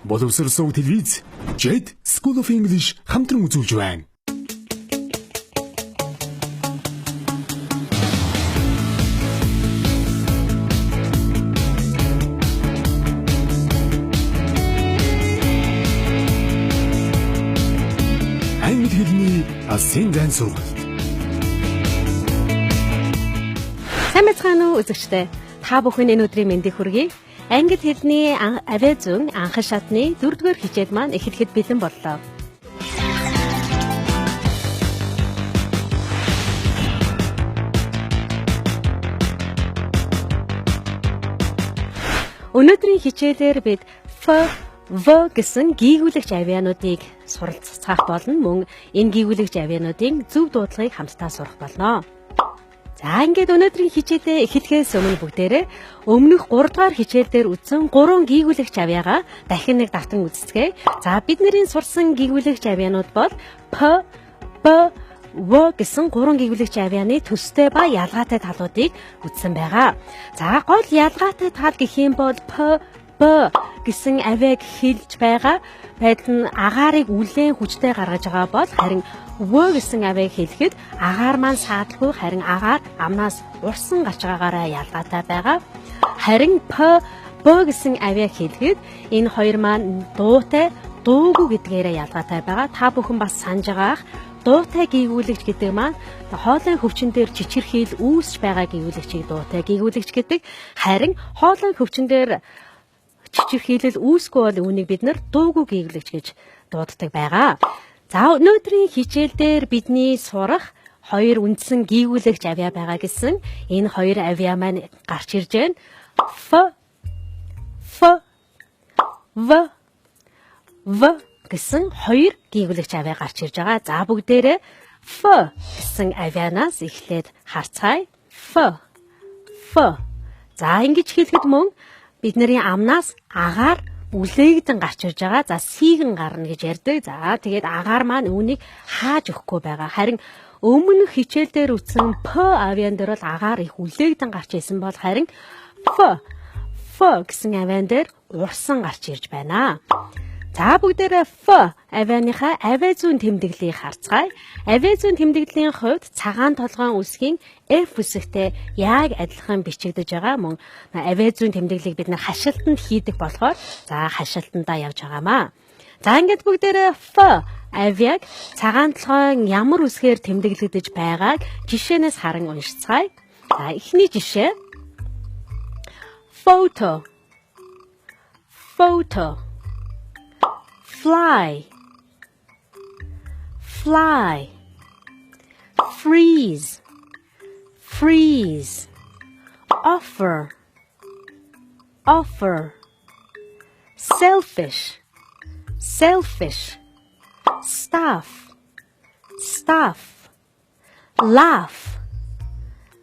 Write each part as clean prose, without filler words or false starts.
боловсрсон телевиз Jet School of English хамтран үзүүлж байна. Англи хэлний алсын зан сургалт. Сайн мэцхан уу үзэгчдээ. Та бүхэн энэ өдрийн мэндийг хүргэе. Англи хэлний авиазун анхан шатны 4-р хичээл маань эхлэхэд бэлэн боллоо. Өнөөдрийн хичээлээр бид в гэсэн гийгүүлэгч авиануудыг суралцах болно. Мөн энэ гийгүүлэгч авиануудын зөв дуудлагыг хамтдаа сурах болно. За ингээд өнөөдрийн хичээлээ эхлэхээс өмнө бүгдээрээ өмнөх 3 дугаар хичээл дээр үзсэн 3 гийгүүлэгч авиагаа дахин нэг давтан үзцгээе. За бид нарын сурсан гийгүүлэгч авианууд бол П, Б, В гэсэн 3 гийгүүлэгч авианы төстэй ба ялгаатай талуудыг үзсэн байгаа. За гол ялгаатай тал гэх юм бол П, Б гэсэн авиаг хэлж байгаа байдал нь агаарыг үлэн хүчтэй гаргаж байгаа бол харин В гэсэн авиаг хэлэхэд агаар маань саадалгүй харин агаар амнаас урсан гарч байгаагаараа ялгаатай байгаа. Харин П, Б гэсэн авиаг хэлэхэд энэ хоёр маань дуутай, дуугүй гэдгээрээ ялгаатай байгаа. Та бүхэн бас санаж байгаах дуутай гийгүүлэгч гэдэг маань хоолойн хөвчин дээр чичирхийл үүсч байгаа гийгүүлэгчийг дуутай гийгүүлэгч гэдэг. Харин хоолойн хөвчин дээр чичирхийлэл үүсгүй бол үүнийг бид нар дуугүй гийгүүлэгч гэж дууддаг байгаа. За өнөөдрийн хичээл дээр бидний сурах хоёр үндсэн гийгүүлэгч авиа байгаа гэсэн. Энэ хоёр авиа маань гарч ирж байна. В гэсэн хоёр гийгүүлэгч авиа гарч ирж байгаа. За бүгдээрээ Ф гэсэн авианаас эхлээд харцгаая. Ф. За ингэж хэлэхэд мөн бидний амнаас агаар үлээгдэн гарч ирж байгаа. За сийгэн гарна гэж ярьдаг. За тэгээд агаар маань үүнийг хааж өгөхгүй байгаа. Харин өмнөх хичээл дээр үтсэн П авиан дээр бол агаар их үлээгдэн гарч ирсэн бол харин Ф гэсэн авиан дээр урсан гарч ирж байна. За бүгдээрээ Ф авианыхаа авиазун тэмдэглэлийг харцгаая. Авиазун тэмдэглэлийн хувьд цагаан толгойн үсгийн F үсэгтэй яг адилхан бичигдэж байгаа. Мөн авиазун тэмдэглэлийг бид хашилтанд хийдэг болохоор за хашилтандаа явж байгаамаа. За ингээд бүгдээрээ Ф авиаг цагаан толгойн ямар үсгээр тэмдэглэгдэж байгааг жишээнээс харан уншицгаая. За эхний жишээ photo, fly, freeze, offer, selfish, staff,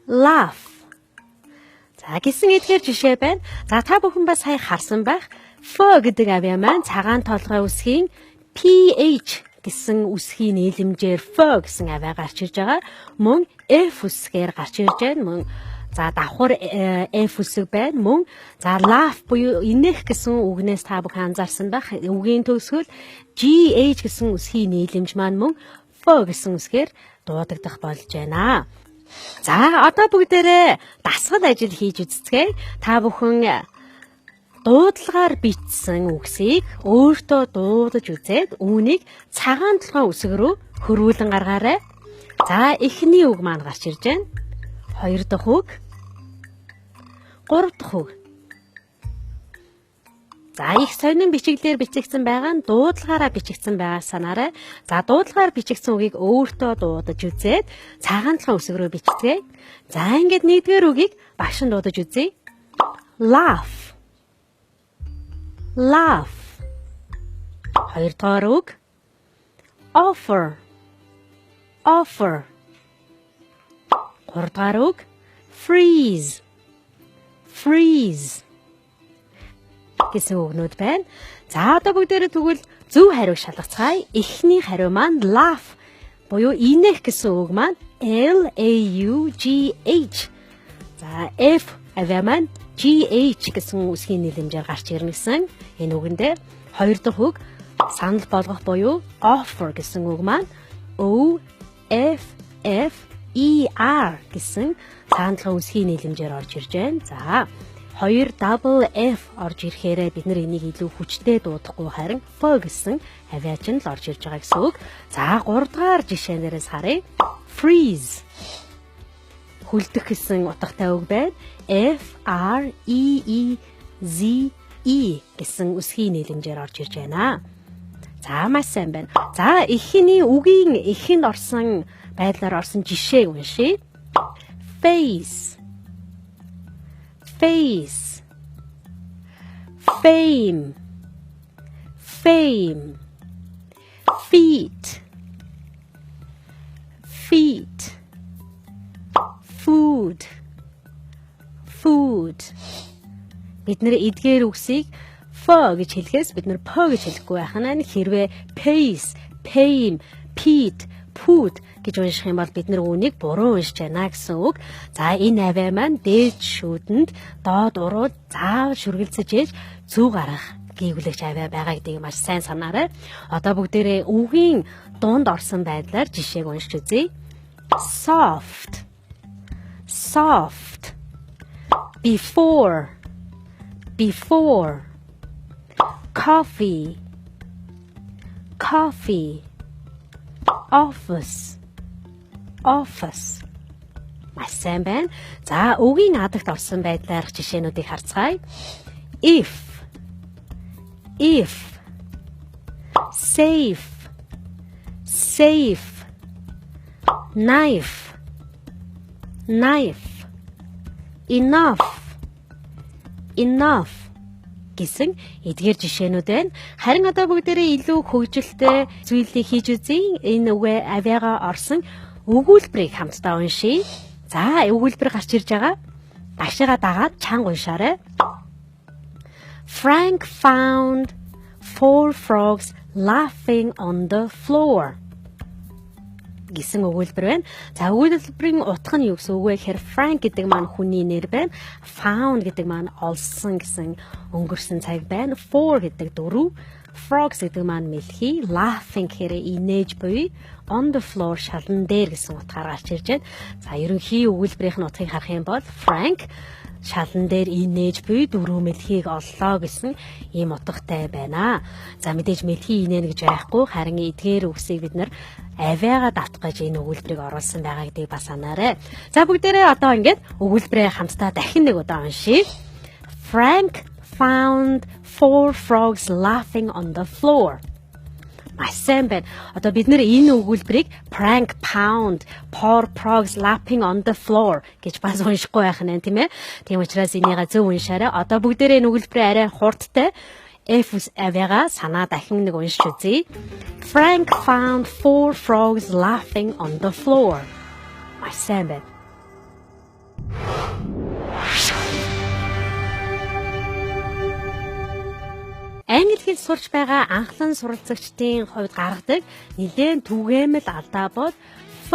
laugh. За гэсэн эдгээр жишээ байна. За та бүхэн бас сая харсан байх. Ф гэдэг авиа маань цагаан толгой үсгийн PH гэсэн үсгийн нийлэмжээр Ф гэсэн авиа гарч ирж байгаа. Мөн F үсгээр гарч ирж байна. Мөн за давхар F үсэг байна. Мөн за laugh буюу инех гэсэн үгнээс та бүхэн анзаарсан байх. Үгийн төгсгөл GH гэсэн үсгийн нийлэмж маань мөн Ф гэсэн үсгээр дуудагдах болж байна. За одоо бүгдээрээ дасгал ажил хийж үзцгээе. Та бүхэн дуудлагаар бичсэн үгсийг өөртөө дуудаж үзээд үүнийг цагаан толгойн үсэг рүү хөрвүүлэн гаргаарай. За эхний үг маань гарч ирж байна. Хоёр дахь үг. Гурав дахь үг. За их сонин бичиглэлээр бичигдсэн байгаа нь дуудлагаараа бичигдсэн байгааг санаарай. За дуудлагаар бичигдсэн үгийг өөртөө дуудаж үзээд цагаан толгойн үсэг рүү бичцгээе. За ингээд нэгдүгээр үгийг багш нь дуудаж үзье. Laugh. Хоёр дахь үг. Offer. Гурав дахь үг. Freeze. Гэсэн үгнүүд байна. За одоо бүгдээрээ тэгвэл зөв хариуг шалгацгаая. Эхний хариу маань laugh буюу инех гэсэн үг маань LAUGH. За F авиа маань GH гэсэн үсгийн нийлэмжээр гарч ирнэ гэсэн энэ үгэндээ. Хоёр дахь үг санал болгох буюу offer гэсэн үг маань O F F E R гэсэн цаандлага үсгийн нийлэмжээр орж ирж байна. За, хоёр double F орж ирэхээр бид нар энийг илүү хүчтэй дуудахгүй харин F гэсэн авиач нь л орж ирж байгаа гэсэн үг. За, 3 дахь жишээнээрээс харъя. Freeze. Хүлдэх гэсэн утгатай үг байна. F R E E Z E гэсэн үсгийн нийлэмжээр орж ирж байна. За, маш сайн байна. За, эхний үгийн эхэнд орсон байдлаар орсон жишээг уншийе. Face, face, fame, fame, feet, feet, food, food. Бид нэр эдгээр үгсийг фо гэж хэлэхээс бид нэр по гэж хэлэхгүй байх нь хэрвээ pace, fame, feet, food гэж унших юм бол бид нэр үүнийг буруу уншиж байна гэсэн үг. За, энэ авиа маань дээд шүүдэнд доод урууд заавал шүргэлцэж ээж зүг гарах гүйгүүлэгч авиа байгаа гэдгийг маш сайн санаарай. Одоо бүгдээрээ үгийн дунд орсон байдлаар жишээг уншиж үзье. Soft, soft, before, before, coffee, coffee, office, office. Маш сайн байна. За, үгийн адагт орсон байдлаарх жишээнүүдийг харцгаая. If, safe, safe, knife, knife, enough, enough гэсэн эдгээр жишээнүүд байна. Харин одоо бүгдээрээ илүү хөгжилтэй зүйлийг хийж үзье. Энэ үгээ авиагаа орсон өгүүлбэрийг хамтдаа уншийе. За, өгүүлбэр гарч ирж байгаа. Ашигаа дагаад чанга уншаарай. Frank found 4 frogs laughing on the floor гэсэн өгүүлбэр байна. За, өгүүлбэрийн утга нь юу гэсэн үг вэ гэхээр Frank гэдэг маань хүний нэр байна. Found гэдэг маань олсон гэсэн өнгөрсөн цаг байна. 4 гэдэг 4. Frogs гэдэг маань мэлхий. Laughing гэхээр инээж буй. On the floor шалан дээр гэсэн утгаар гарч ирж байна. За, ерөнхий өгүүлбэрийн утгыг харах юм бол Frank шалан дээр инээж буй 4 мэлхийг оллоо гэсэн ийм утгатай байна. За, мэдээж мэлхий инээн гэж байхгүй, харин эдгээр үгсийг бид нар авиагаа давтгаж энэ өгүүлбэрийг оруулсан байгаа гэдгийг бас санаарай. За, бүгдээрээ одоо ингээд өгүүлбэрээ хамтдаа дахин нэг удаа уншийе. Frank found 4 frogs laughing on the floor. Маш сайн байна. Одоо бид нэр энэ өгүүлбэрийг prank pound 4 frogs laughing on the floor гэж бас уншихгүй байх нь тийм ээ. Тийм учраас энийгээ зөв уншаарай. Одоо бүгдээрээ энэ өгүүлбэрээ арай хурдтай F авиагаа санаа дахин нэг уншиж үзье. Frank found 4 frogs laughing on the floor. Маш сайн байна. Англи хэл сурч байгаа анхлан суралцагчдын хувьд гаргадаг нэлээд түгээмэл алдаа бол F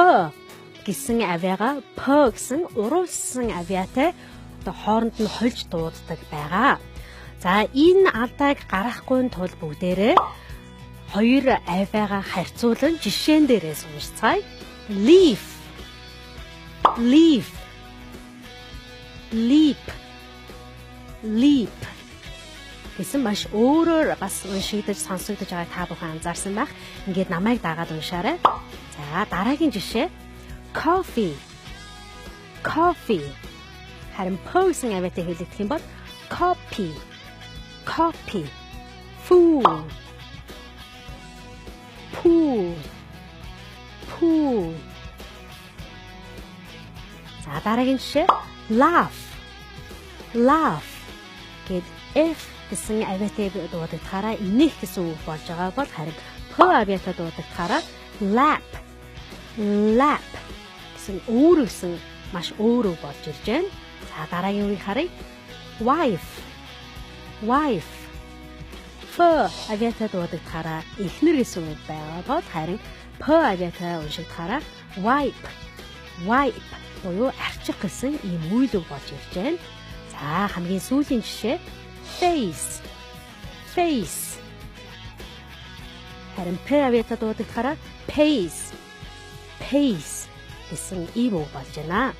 гэсэн авиагаа P гэсэн уруулсан авиатай хооронд нь хольж дууддаг байгаа. За, энэ алдааг гаргахгүй тул бүгдээрээ хоёр авиагаа харьцуулан жишээн дээрээс уншицгаая. Leaf, leaf, leap, leap гэсэн маш өөрөөр бас уншигдаж сонсогдож байгааг та бүхэн анзаарсан байх. Ингээд намайг дагаад уншаарай. За, дараагийн жишээ. Coffee, coffee. Харин P гэсэн авиатай хэлэгдэх юм бол copy, copy. Fool, pool, pool. За, дараагийн жишээ. Laugh, laugh. Гэт F гэсэн авиатай дуудагдахаараа инех гэсэн үг болж байгаа бол харин P авиатай дуудагдахаараа lap, lap гэсэн өөр гэсэн маш өөр үг болж ирж байна. За, дараагийн үгийг харъя. Wife, wife. F авиатай дуудагдахаараа эхнэр гэсэн үг байгаа бол харин P авиатай уншигдахаараа wipe, wipe буюу арчих гэсэн ийм үйл үг болж ирж байна. За, хамгийн сүүлийн жишээ. Face, face. Харин P авьяатаа дуудагдахаараа pace гэсэн ийм үг болж байна.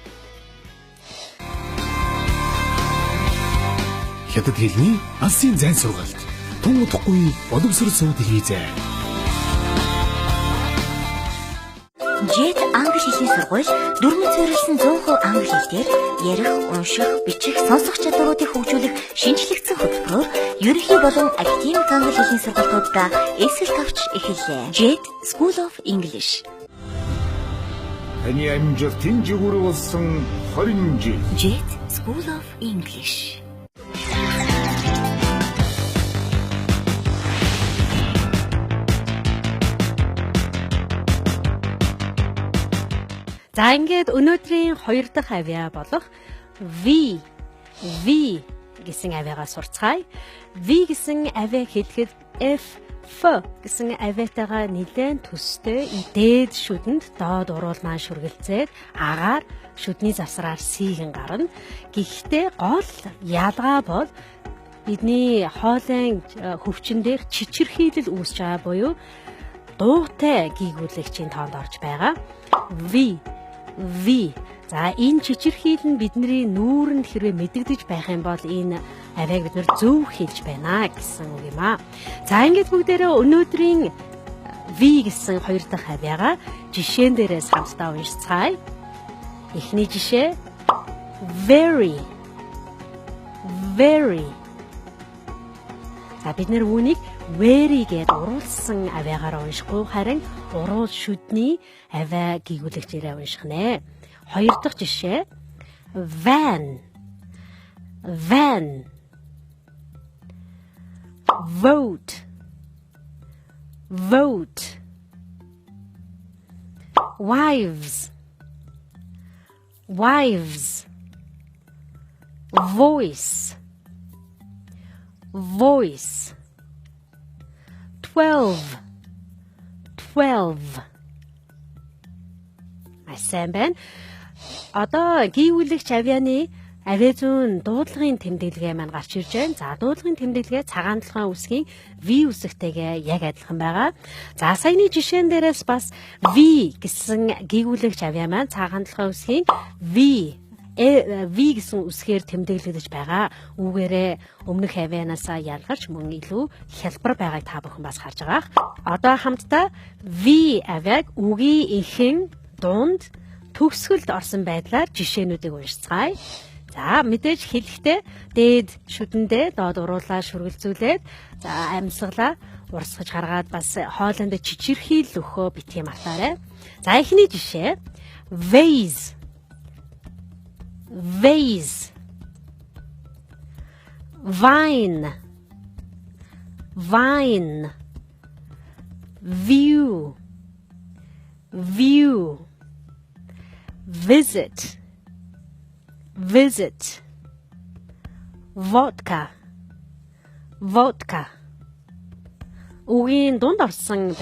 Хятад хэлний алсын зайн сургалт. Тун удахгүй боловсрол сууд хийзээ. Jet англи хэлний сургууль дөрмөц суурилсан 100% англи хэлээр ярих, унших, бичих, сонсох чадваруудыг хөгжүүлэх шинжлэгдсэн хөтөлбөрөөр ерөнхий болон академик англи хэлний сургалтуудаа эсэл тавьж эхэллээ. Jet School of English. Таны амжилтын жигүүр болсон 20 жил. Jet School of English. За ингээд өнөөдрийн 2 дахь авьяа болох V гэсэн авьяагаа сурцгаая. V гэсэн авьяа хэлэхэд F гэсэн авьяатайгаа нэлээд төстэй дээд шүдэнд доод уруул маань шүргэлзээд агаар шүдний завсраар C-ийн гарна. Гэхдээ гол ялгаа бол бидний хоолойн хөвчин дээр чичирхийлэл үүсэж байгаа буюу дуутай гийгүүлэгчийн тоонд орж байгаа. V. За энэ чичирхийл нь бидний нүүрэнд хэрвээ мэдэгдэж байх юм бол энэ авьяаг бид нэр зөв хэлж байна гэсэн үг юм аа. За ингээд бүгдээрээ өнөөдрийн V гэсэн 2 дахь авьяагаа жишээн дээрээс хамтдаа уншицгаая. Эхний жишээ very. За бид нэр үүнийг very гэдээ уруулсан авьяагаар уншихгүй харин уруул шүдний авьяа гийгүүлэгчээрээ унших нэ. 2 дахь жишээ van. Vote. Wives. Voice. 12. Сайн байна. Одоо гийгүүлэгч авьяаны авьяа зүүн дуудлагын тэмдэглэгээ маань гарч ирж байна. За дуудлагын тэмдэглэгээ цагаан толгойн үсгийн V үсэгтэйгээ яг адилхан байгаа. За саяны жишээн дээрээс бас V гэсэн гийгүүлэгч авьяа маань цагаан толгойн үсгийн V гэсэн үсгээр тэмдэглэгдэж байгаа. Үүгээрээ өмнөх авьяанаасаа ялгарч мөн илүү хялбар байгааг та бүхэн бас харж байгаа. Одоо хамтдаа V авьяаг үгийн эхэн дунд төгсгөлд орсон байдлаар жишээнүүдийг уншицгаая. За мэдээж хэлэхдээ дээд шүдэндээ доод уруулаа шүргэлзүүлээд за амьсгалаа урсгаж гаргаад бас хоолойнд чичирхийл өхөө битгий мартаарай. За эхний жишээ vase. Vine. View. Visit. Vodka. Үгийн дунд орсон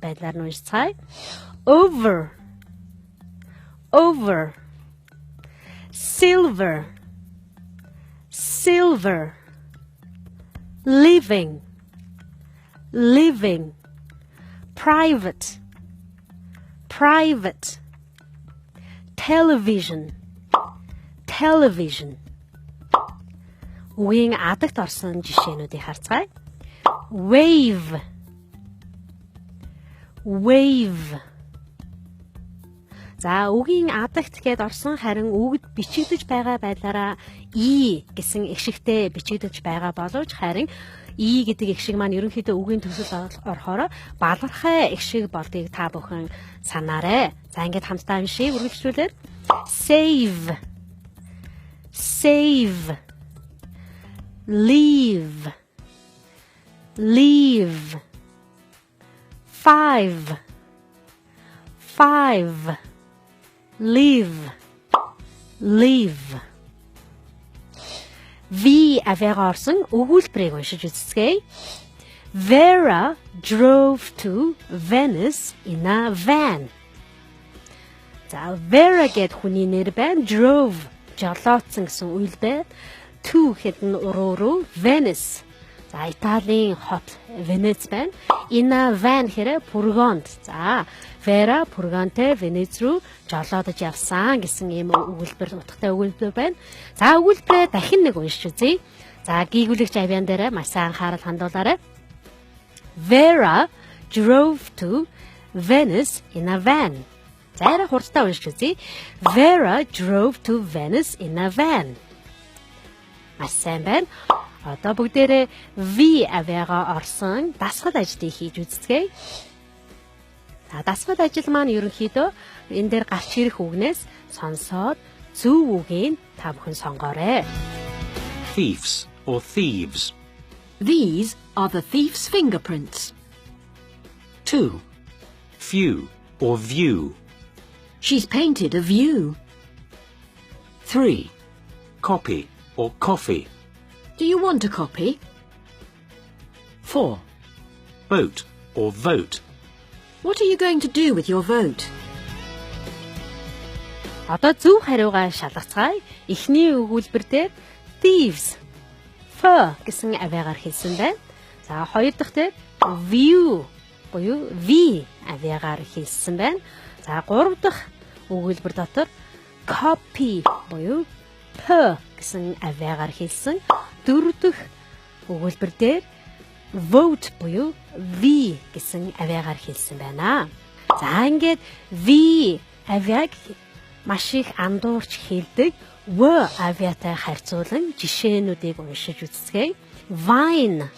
байдлаар нь уншицгаая. Over. Silver. Living. Private. Television. Үгийн адагт орсон жишээнүүдийг харцгаая. Wave. За үгийн адагт гээд орсон харин үгд бичигдэж байгаа байдлаараа E гэсэн эгшигтэй бичигдэж байгаа боловч харин E гэдэг эгшиг маань ерөнхийдөө үгийн төсөл орохоор балархай эгшиг болдгийг та бүхэн санаарай. За ингээд хамтдаа уншийе үргэлжлүүлээд save. Leave. 5. Live. V авьяагаа орсон өгүүлбэрийг уншиж үзцгээе. Vera drove to Venice in a van. За Vera гэд хүний нэр байна. Drove жолоодсон гэсэн үйл байна. To гэхэд нь уруу руу, Venice За Италийн хот Венец байна. In a van хэрэг фургонд. За Vera фургонтэй Венец рүү жолоодож явсан гэсэн ийм өгүүлбэр утгатай өгүүлбэр байна. За өгүүлбэрээ дахин нэг уншиж үзье. За гийгүүлэгч авиан дээр маш сайн анхаарал хандуулаарай. Vera drove to Venice in a van. За арай хурдтай уншиж үзье. Vera drove to Venice in a van. Маш сайн байна. Одоо бүгдээрээ V авиагаа орсон дасгал ажлыг хийж үзцгээе. За дасгал ажил маань ерөнхийдөө энэ дээр гарч ирэх үгнээс сонсоод зөв үгийг та бүхэн сонгоорой. Thieves or thieves. These are the thief's fingerprints. 2. Few or view. She's painted a view. 3. Copy or coffee. Do you want a copy? 4. Vote or vote. What are you going to do with your vote? Одоо зөв хариугаа шалгацгаая. Эхний өгүүлбэр дээр thieves F гэсэн авиагаар хэлсэн байна. За хоёр дахь дээр view буюу V авиагаар хэлсэн байна. За гурав дахь өгүүлбэр дотор copy буюу P гэсэн авиагаар хэлсэн. Дөрөв дэх өгүүлбэр дээр vote буюу V гэсэн авиагаар хэлсэн байна. За ингээд V авиаг маш их андуурч хэлдэг W авиатай харьцуулан жишээнүүдийг уншиж үзцгээе. Vine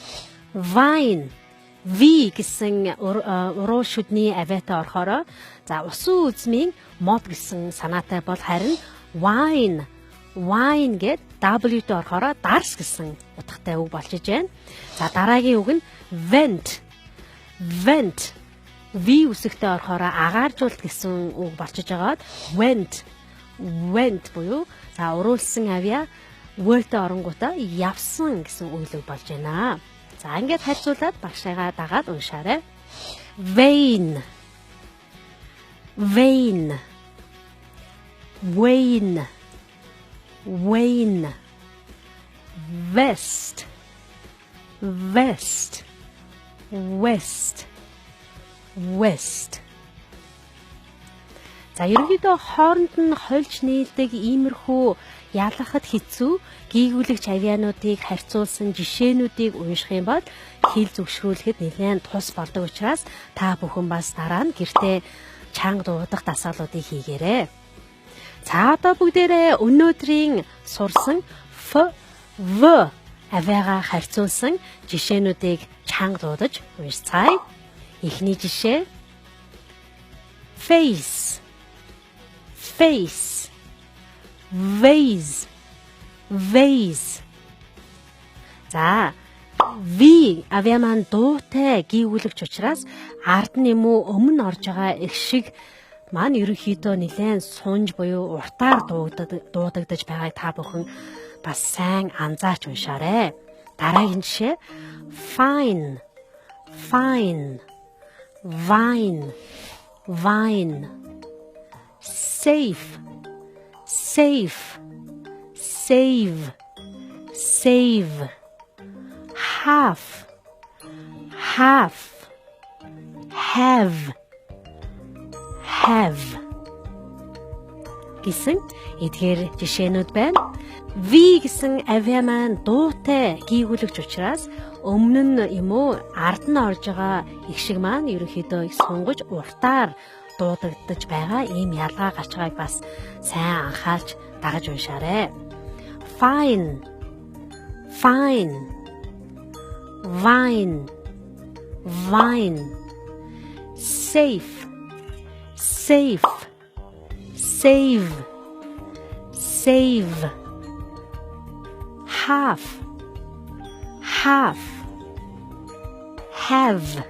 V гэсэн уруу шүдний авиатай орохороо за усан үзмийн мод гэсэн санаатай бол харин wine гэд W-тэй орохороо дарс гэсэн утгатай үг болж иж байна. За дараагийн үг нь vent V үсэгтэй орохороо агааржуулт гэсэн үг болж иж байгаад went буюу за уруулсан авиа word-тэй оронгуудаа явсан гэсэн үгэл болж байна. За ингээд харьцуулаад багшаагаа дагаад уншаарай. Vain Vest За ерөнхийдөө хооронд нь хольж нийлдэг иймэрхүү ялгахад хэцүү гийгүүлэгч авиануудыг харьцуулсан жишээнүүдийг унших юм бол хэл зөвшөөрүүлэхэд нэлээд тус болдог учраас та бүхэн бас дараа нь гэртээ чанга дуудах дасгалуудыг хийгээрэй. За одоо бүгдээрээ өнөөдрийн сурсан V авиагаа харьцуулсан жишээнүүдийг чанга дуудаж уншицгаая. Эхний жишээ face vase За V авиа маань дуутай гийгүүлэгч учраас ард нь юм уу өмнө орж байгаа их шиг маань ерөнхийдөө нэлээд сунж буюу уртаар дуудагдаж байгааг та бүхэн бас сайн анзаарч уншаарай. Дараагийн жишээ fine safe half have гэсэн эдгээр жишээнүүд байна. V гэсэн авиа маань дуутай гийгүүлэгч учраас өмнө нь юм уу ард нь орж байгаа их шиг маань ерөнхийдөө их сунгаж уртаар дуудагдаж байгаа ийм ялгаа гарч байгааг бас сайн анхаарч дагаж уншаарай. Fine safe half have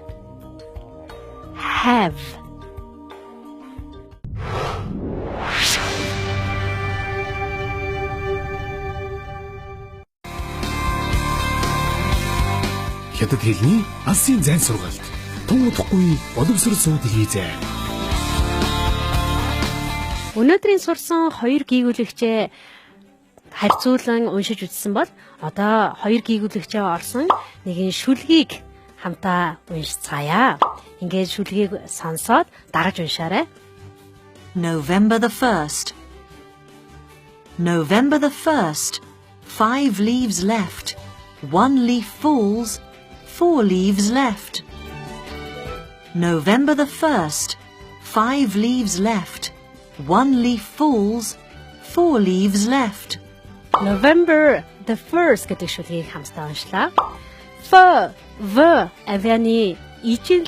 Хятад хэлний Асын зайн сургалт тун удахгүй боловсрол сууд хийзээ. Өнөөдрийн сурсан хоёр гийгүүлэгчээ харьцуулан уншиж үзсэн бол одоо хоёр гийгүүлэгчээ орсон нэгэн шүлгийг хамтаа уншицгаая. Ингээд шүлгийг сонсоод дарж уншаарай. November the 1st. November the 1st. 5 leaves left. 1 leaf falls. 4 leaves left. November the 1st. 5 leaves left. 1 leaf falls. 4 leaves left. November the 1st гэдэг шүлгийг хамтдаа уншлаа. V авианы ижил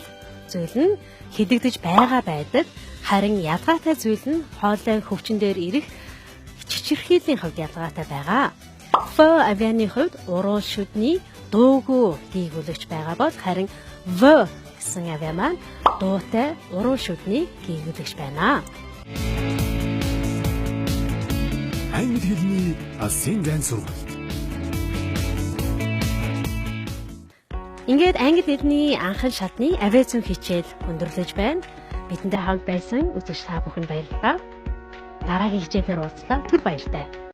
зүйл нь хидэгдэж байгаа байдаг. Харин ялгаатай зүйл нь хоолой хөвчин дээр ирэх чичирхийллийн хувьд ялгаатай байгаа. F авианы хувьд уруу шүдний дуугүй гийгүүлэгч байгаа бол харин V гэсэн авиа маань дуутай уруу шүдний гийгүүлэгч байна. Англи хэлний алсын зайн сургалт. Ингээд англи хэлний анхан шатны авиацын хичээл өндөрлөж байна. Бидэнтэй хамт байсан үзэгч та бүхэнд баярлалаа. Дараагийн хичээлээр уулзлаа. Түр баяртай.